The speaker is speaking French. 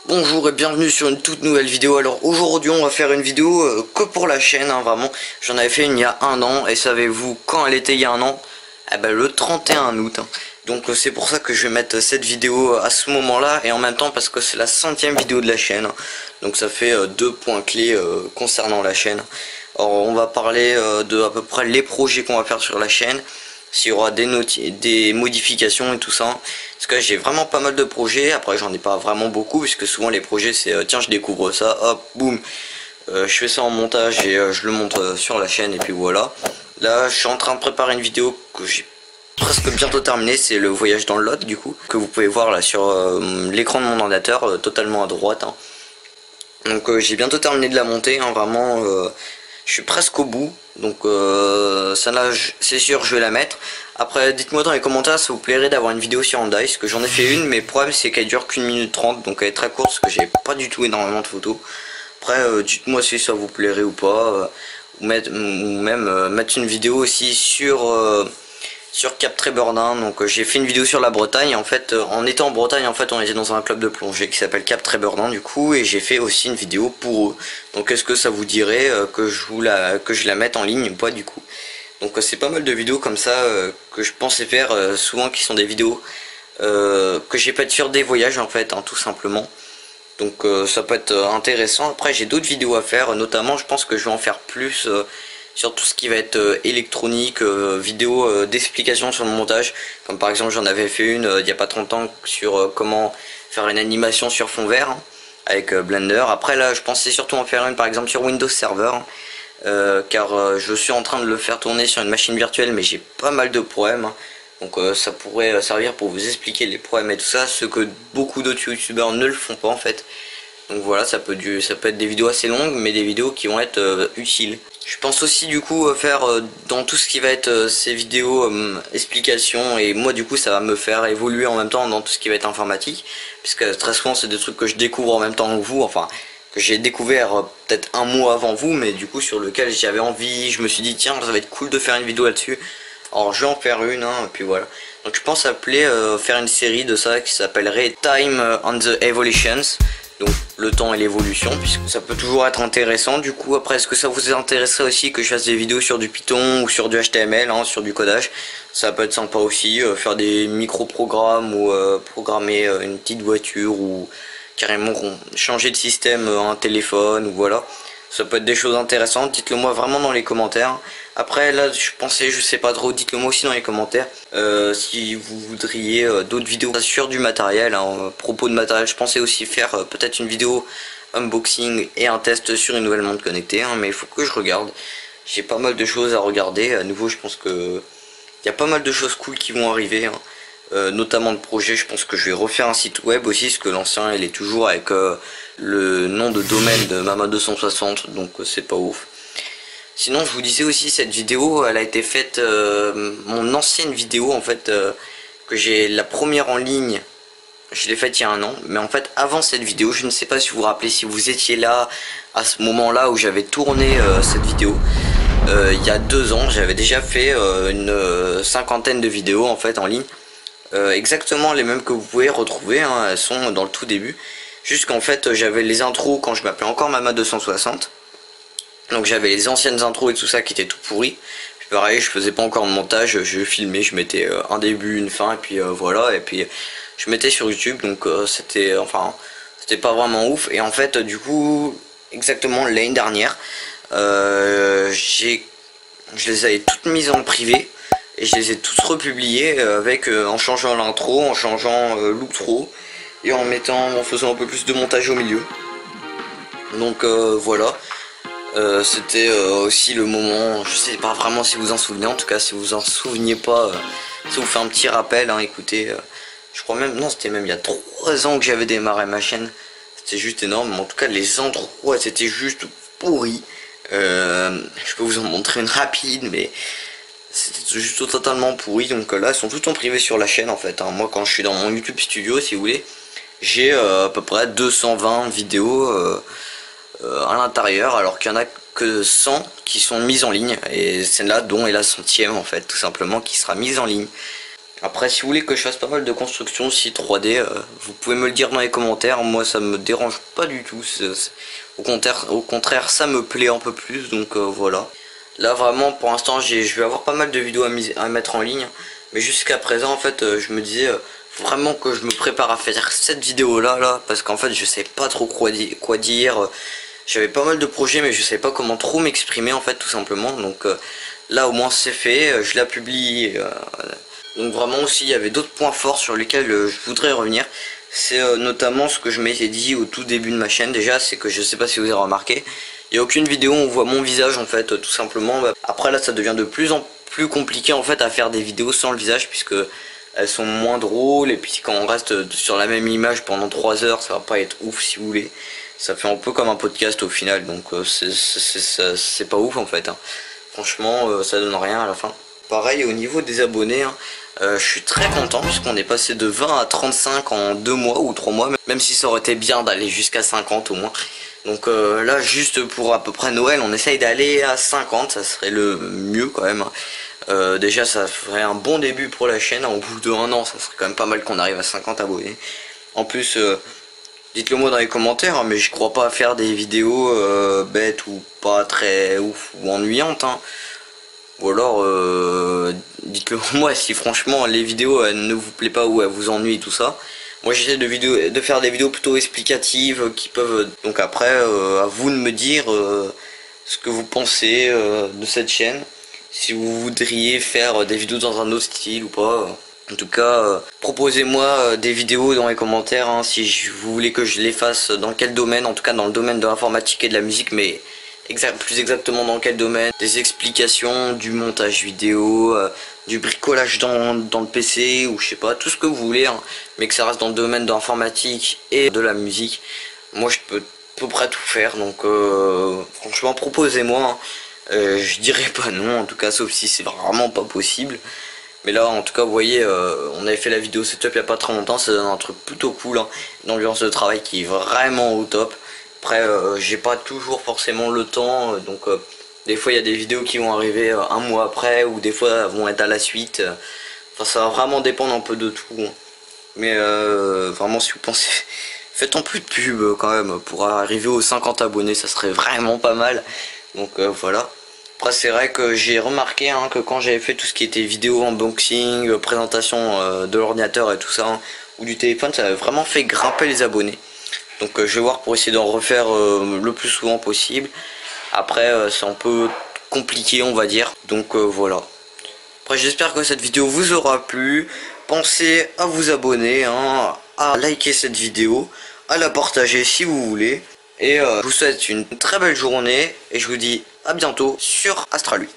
Bonjour et bienvenue sur une toute nouvelle vidéo. Alors aujourd'hui on va faire une vidéo que pour la chaîne, hein, vraiment. J'en avais fait une il y a un an et savez-vous quand elle était il y a un an? Eh ben le 31 août. Hein. Donc c'est pour ça que je vais mettre cette vidéo à ce moment là et en même temps parce que c'est la 100e vidéo de la chaîne. Donc ça fait deux points clés concernant la chaîne. Alors on va parler de à peu près les projets qu'on va faire sur la chaîne. S'il y aura des modifications et tout ça. Parce que j'ai vraiment pas mal de projets. Après j'en ai pas vraiment beaucoup puisque souvent les projets c'est tiens je découvre ça, hop, boum. Je fais ça en montage et je le montre sur la chaîne et puis voilà. Là je suis en train de préparer une vidéo que j'ai presque bientôt terminée. C'est le voyage dans le Lot du coup. Que vous pouvez voir là sur l'écran de mon ordinateur totalement à droite. Hein. Donc j'ai bientôt terminé de la monter. Hein, vraiment je suis presque au bout. Donc ça là c'est sûr je vais la mettre. Après dites-moi dans les commentaires si vous plairait d'avoir une vidéo sur Hyundai. Parce que j'en ai fait une mais le problème c'est qu'elle dure qu'une minute 30. Donc elle est très courte parce que j'ai pas du tout énormément de photos. Après dites-moi si ça vous plairait ou pas. Ou même mettre une vidéo aussi sur Cap Trébordin. Donc j'ai fait une vidéo sur la Bretagne. En fait en étant en Bretagne en fait on était dans un club de plongée qui s'appelle Cap Trébordin du coup. Et j'ai fait aussi une vidéo pour eux. Donc est-ce que ça vous dirait que je la mette en ligne ou pas du coup. Donc c'est pas mal de vidéos comme ça que je pensais faire souvent qui sont des vidéos que j'ai faites sur des voyages en fait hein, tout simplement. Donc ça peut être intéressant. Après j'ai d'autres vidéos à faire, notamment je pense que je vais en faire plus sur tout ce qui va être électronique, vidéo d'explication sur le montage. Comme par exemple j'en avais fait une il n'y a pas 30 ans sur comment faire une animation sur fond vert hein, avec Blender. Après là je pensais surtout en faire une par exemple sur Windows Server. Car je suis en train de le faire tourner sur une machine virtuelle mais j'ai pas mal de problèmes. Hein. Donc ça pourrait servir pour vous expliquer les problèmes et tout ça, ce que beaucoup d'autres youtubeurs ne le font pas en fait. Donc voilà, ça peut être des vidéos assez longues, mais des vidéos qui vont être utiles. Je pense aussi du coup faire dans tout ce qui va être ces vidéos explications, et moi du coup ça va me faire évoluer en même temps dans tout ce qui va être informatique, puisque très souvent c'est des trucs que je découvre en même temps que vous, enfin que j'ai découvert peut-être un mois avant vous, mais du coup sur lequel j'avais envie, je me suis dit tiens ça va être cool de faire une vidéo là-dessus. Alors je vais en faire une, hein, et puis voilà. Donc je pense appeler faire une série de ça qui s'appellerait Time on the Evolutions. Donc le temps et l'évolution, puisque ça peut toujours être intéressant. Du coup après est-ce que ça vous intéresserait aussi que je fasse des vidéos sur du Python ou sur du HTML, hein, sur du codage. Ça peut être sympa aussi, faire des micro-programmes ou programmer une petite voiture ou carrément changer de système un téléphone ou voilà. Ça peut être des choses intéressantes, dites-le moi vraiment dans les commentaires. Après là je pensais, je sais pas trop, dites-le moi aussi dans les commentaires si vous voudriez d'autres vidéos sur du matériel, hein, à propos de matériel. Je pensais aussi faire peut-être une vidéo unboxing et un test sur une nouvelle montre connectée, hein, mais il faut que je regarde. J'ai pas mal de choses à regarder, à nouveau je pense que il y a pas mal de choses cool qui vont arriver. Hein. Notamment de projets, je pense que je vais refaire un site web aussi, parce que l'ancien il est toujours avec le nom de domaine de Mama 260, donc c'est pas ouf. Sinon je vous disais aussi cette vidéo elle a été faite, mon ancienne vidéo en fait que j'ai la première en ligne, je l'ai faite il y a un an, mais en fait avant cette vidéo, je ne sais pas si vous vous rappelez, si vous étiez là à ce moment là où j'avais tourné cette vidéo. Il y a 2 ans j'avais déjà fait une cinquantaine de vidéos en fait en ligne. Exactement les mêmes que vous pouvez retrouver, hein, elles sont dans le tout début. Juste qu'en fait j'avais les intros quand je m'appelais encore Mama 260. Donc j'avais les anciennes intros et tout ça qui étaient tout pourries. Puis pareil je faisais pas encore de montage, je filmais, je mettais un début, une fin et puis voilà. Et puis je mettais sur YouTube donc c'était pas vraiment ouf. Et en fait du coup exactement l'année dernière je les avais toutes mises en privé. Et je les ai tous republiés avec en changeant l'intro, en changeant l'outro et en faisant un peu plus de montage au milieu. Donc voilà, c'était aussi le moment, je sais pas vraiment si vous en souvenez, en tout cas si vous en souveniez pas, ça vous fait un petit rappel, hein, écoutez, je crois même, non c'était même il y a 3 ans que j'avais démarré ma chaîne, c'était juste énorme, mais en tout cas les intros c'était juste pourri, je peux vous en montrer une rapide mais... C'était juste totalement pourri, donc là elles sont toutes en privé sur la chaîne en fait. Hein. Moi quand je suis dans mon YouTube Studio si vous voulez, j'ai à peu près 220 vidéos à l'intérieur, alors qu'il y en a que 100 qui sont mises en ligne. Et celle-là dont est la 100e en fait, tout simplement, qui sera mise en ligne. Après, si vous voulez que je fasse pas mal de constructions aussi 3D, vous pouvez me le dire dans les commentaires. Moi, ça me dérange pas du tout. Au contraire, ça me plaît un peu plus. Donc voilà. Là, vraiment, pour l'instant, je vais avoir pas mal de vidéos à mettre en ligne. Mais jusqu'à présent, en fait, je me disais vraiment que je me prépare à faire cette vidéo-là, parce qu'en fait, je sais pas trop quoi dire. J'avais pas mal de projets, mais je sais pas comment trop m'exprimer, en fait, tout simplement. Donc là, au moins, c'est fait. Je la publie. Donc vraiment aussi il y avait d'autres points forts sur lesquels je voudrais revenir. C'est notamment ce que je m'étais dit au tout début de ma chaîne déjà, c'est que je sais pas si vous avez remarqué, il n'y a aucune vidéo où on voit mon visage en fait, tout simplement. Après là ça devient de plus en plus compliqué en fait à faire des vidéos sans le visage, puisque elles sont moins drôles, et puis quand on reste sur la même image pendant 3 heures, ça va pas être ouf si vous voulez. Ça fait un peu comme un podcast au final, donc c'est pas ouf en fait, hein. Franchement ça donne rien à la fin. Pareil au niveau des abonnés, hein. Je suis très content puisqu'on est passé de 20 à 35 en 2 mois ou 3 mois, même si ça aurait été bien d'aller jusqu'à 50 au moins. Donc là juste pour à peu près Noël, on essaye d'aller à 50, ça serait le mieux quand même. Déjà ça ferait un bon début pour la chaîne, au bout de 1 an ça serait quand même pas mal qu'on arrive à 50 abonnés. En plus dites-le moi dans les commentaires, hein, mais je crois pas à faire des vidéos bêtes ou pas très ouf ou ennuyantes, hein. Ou alors dites-le moi si franchement les vidéos elles ne vous plaît pas ou elles vous ennuient tout ça. Moi j'essaie de faire des vidéos plutôt explicatives qui peuvent, donc après à vous de me dire ce que vous pensez de cette chaîne, si vous voudriez faire des vidéos dans un autre style ou pas. En tout cas proposez-moi des vidéos dans les commentaires, hein, si vous voulez que je les fasse dans quel domaine, en tout cas dans le domaine de l'informatique et de la musique, mais plus exactement dans quel domaine, des explications, du montage vidéo, du bricolage dans le PC, ou je sais pas, tout ce que vous voulez, hein, mais que ça reste dans le domaine de l'informatique et de la musique. Moi je peux à peu près tout faire, donc franchement proposez-moi, hein. Je dirais pas non, en tout cas, sauf si c'est vraiment pas possible. Mais là en tout cas vous voyez, on avait fait la vidéo setup il y a pas très longtemps, ça donne un truc plutôt cool, hein, une ambiance de travail qui est vraiment au top. Après j'ai pas toujours forcément le temps, donc des fois il y a des vidéos qui vont arriver 1 mois après, ou des fois elles vont être à la suite. Enfin ça va vraiment dépendre un peu de tout, hein. Mais vraiment si vous pensez, faites un peu de pub quand même, pour arriver aux 50 abonnés, ça serait vraiment pas mal. Donc voilà. Après c'est vrai que j'ai remarqué, hein, que quand j'avais fait tout ce qui était vidéo, unboxing, présentation de l'ordinateur et tout ça, hein, ou du téléphone, ça avait vraiment fait grimper les abonnés. Donc je vais voir pour essayer d'en refaire le plus souvent possible. Après c'est un peu compliqué on va dire. Donc voilà. Après j'espère que cette vidéo vous aura plu. Pensez à vous abonner, hein, à liker cette vidéo, à la partager si vous voulez. Et je vous souhaite une très belle journée et je vous dis à bientôt sur Astral 8.